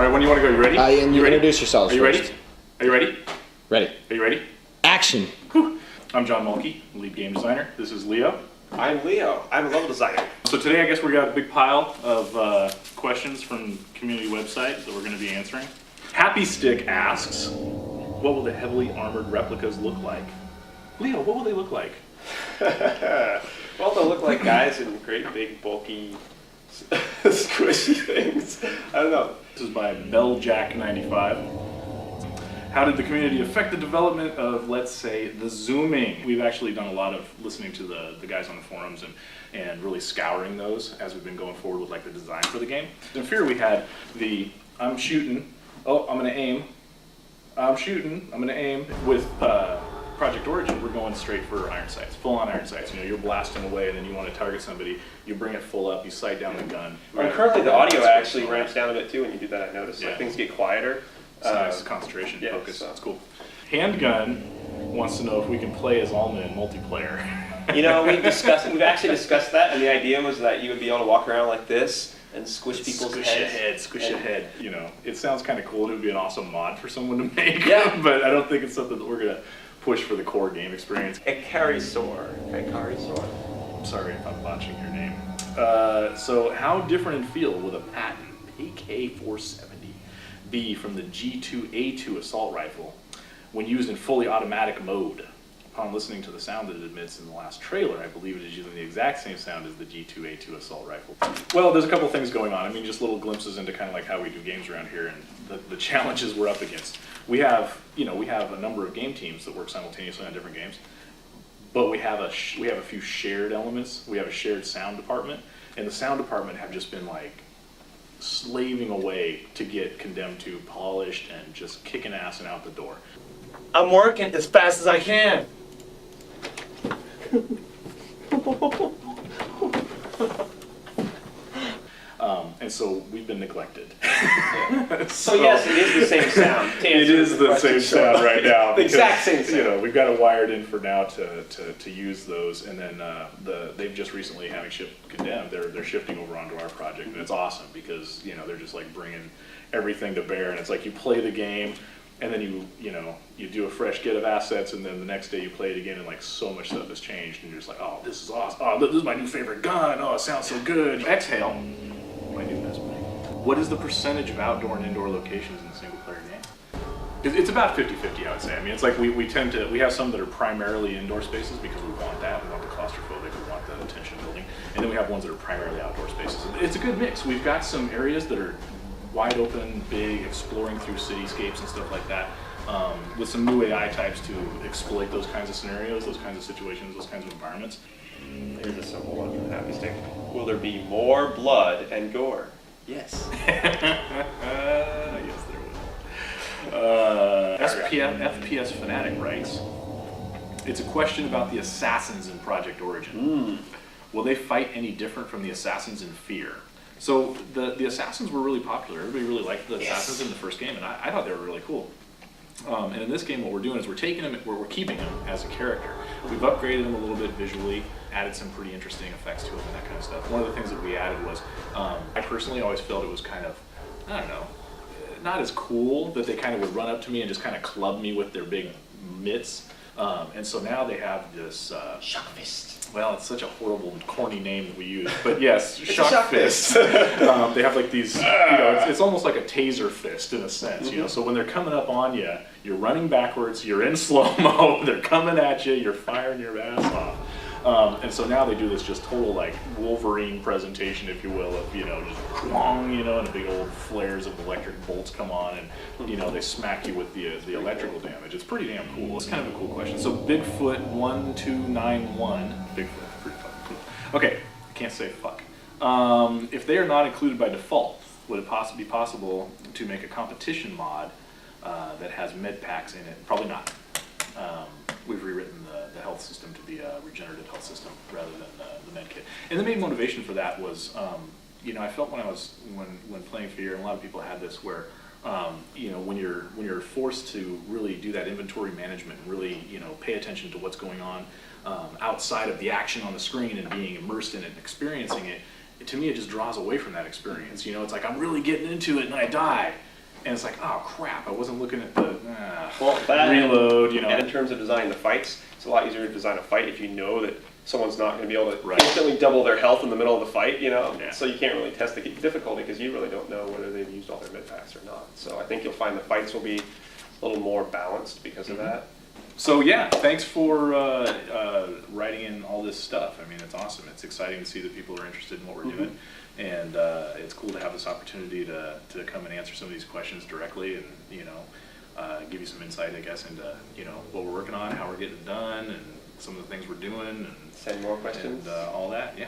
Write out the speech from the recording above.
right, when do you want to go? You ready? And you introduce yourselves Are you first. ready? Are you ready? Ready. Are you ready? Action. Whew. I'm John Mulkey, lead game designer. This is Leo. I'm Leo. I'm a level designer. So today I guess we got a big pile of questions from the community website that we're going to be answering. Happy Stick asks, what will the heavily armored replicas look like? Leo, what will they look like? Well, they'll look like guys in great big bulky squishy things. I don't know. This is by BellJack95. How did the community affect the development of, let's say, the zooming? We've actually done a lot of listening to the guys on the forums and really scouring those as we've been going forward with like the design for the game. In Fear we had the I'm shooting, oh I'm gonna aim, I'm shooting, I'm gonna aim. With Project Origin, we're going straight for iron sights, full on iron sights. You know, you're blasting away and then you want to target somebody, you bring it full up, you sight down the gun. And currently the audio actually ramps down a bit too when you do that, I noticed. Yeah. Like things get quieter. It's nice concentration, yeah, focus, so. that's cool. Handgun wants to know if we can play as Alma in multiplayer. You know, we've actually discussed that, and the idea was that you would be able to walk around like this and squish people's heads. Squish your head. You know, it sounds kind of cool. It would be an awesome mod for someone to make. Yeah. But I don't think it's something that we're gonna push for the core game experience. Ekarisaur. I'm sorry if I'm botching your name. So how different in feel will the patent AK-470 be from the G2A2 assault rifle when used in fully automatic mode? Upon listening to the sound that it emits in the last trailer, I believe it is using the exact same sound as the G2A2 assault rifle. Well, there's a couple things going on. I mean, just little glimpses into kind of like how we do games around here and the challenges we're up against. We have a number of game teams that work simultaneously on different games, but we have a few shared elements. We have a shared sound department, and the sound department have just been like slaving away to get Condemned 2 polished and just kicking ass and out the door. I'm working as fast as I can. And so we've been neglected. So yes, it is the same sound. It is the same sound right now. The exact same sound. You know, we've got it wired in for now to use those, and then they've just recently, having shipped Condemned, they're shifting over onto our project, and it's awesome because they're just like bringing everything to bear, and it's like you play the game, and then you do a fresh get of assets, and then the next day you play it again, and like so much stuff has changed, and you're just like, oh, this is awesome. Oh, this is my new favorite gun. Oh, it sounds so good. Exhale. My new best buddy. What is the percentage of outdoor and indoor locations in a single player game? It's about 50-50, I would say. I mean, it's like we have some that are primarily indoor spaces because we want that. We want the claustrophobic, we want the attention building. And then we have ones that are primarily outdoor spaces. It's a good mix. We've got some areas that are wide open, big, exploring through cityscapes and stuff like that, with some new AI types to exploit those kinds of scenarios, those kinds of situations, those kinds of environments. Here's a simple one from the Happy Stick. Will there be more blood and gore? Yes. Yes, there will. FPS Fanatic writes, it's a question about the assassins in Project Origin. Will they fight any different from the assassins in Fear? So the assassins were really popular. Everybody really liked the assassins in the first game, and I thought they were really cool. And in this game, what we're doing is we're taking them, we're keeping them as a character. We've upgraded them a little bit visually, added some pretty interesting effects to them and that kind of stuff. One of the things that we added was, I personally always felt it was kind of, I don't know, not as cool that they kind of would run up to me and just kind of club me with their big mitts. And so now they have this Shock Fist. Well, it's such a horrible, corny name that we use, but yes, Shock Fist. They have like these, it's almost like a taser fist in a sense, So when they're coming up on you, you're running backwards, you're in slow-mo, they're coming at you, you're firing your ass off. And so now they do this just total like Wolverine presentation, if you will, of just clong, and the big old flares of electric bolts come on, and they smack you with the electrical damage. It's pretty damn cool. It's kind of a cool question. So Bigfoot 1291, Bigfoot, pretty fucking cool. Okay, I can't say fuck. If they are not included by default, would it possibly be possible to make a competition mod that has Midpacks in it? Probably not. We've rewritten the health system to be a regenerative health system rather than the med kit. And the main motivation for that was, I felt when playing Fear, and a lot of people had this, where when you're forced to really do that inventory management and really pay attention to what's going on outside of the action on the screen and being immersed in it and experiencing it, to me it just draws away from that experience. It's like I'm really getting into it and I die. and it's like, oh crap, I wasn't looking at the Well, that, reload, you know. And in terms of designing the fights, it's a lot easier to design a fight if you know that someone's not going to be able to Right. instantly double their health in the middle of the fight, you know? Yeah. So you can't really test the difficulty because you really don't know whether they've used all their mid-packs or not. So I think you'll find the fights will be a little more balanced because of that. So yeah, thanks for writing in all this stuff. I mean, it's awesome. It's exciting to see that people are interested in what we're doing, and it's cool to have this opportunity to come and answer some of these questions directly, and you know, give you some insight, I guess, into you know what we're working on, how we're getting it done, and some of the things we're doing, and Send more questions. and all that. Yeah.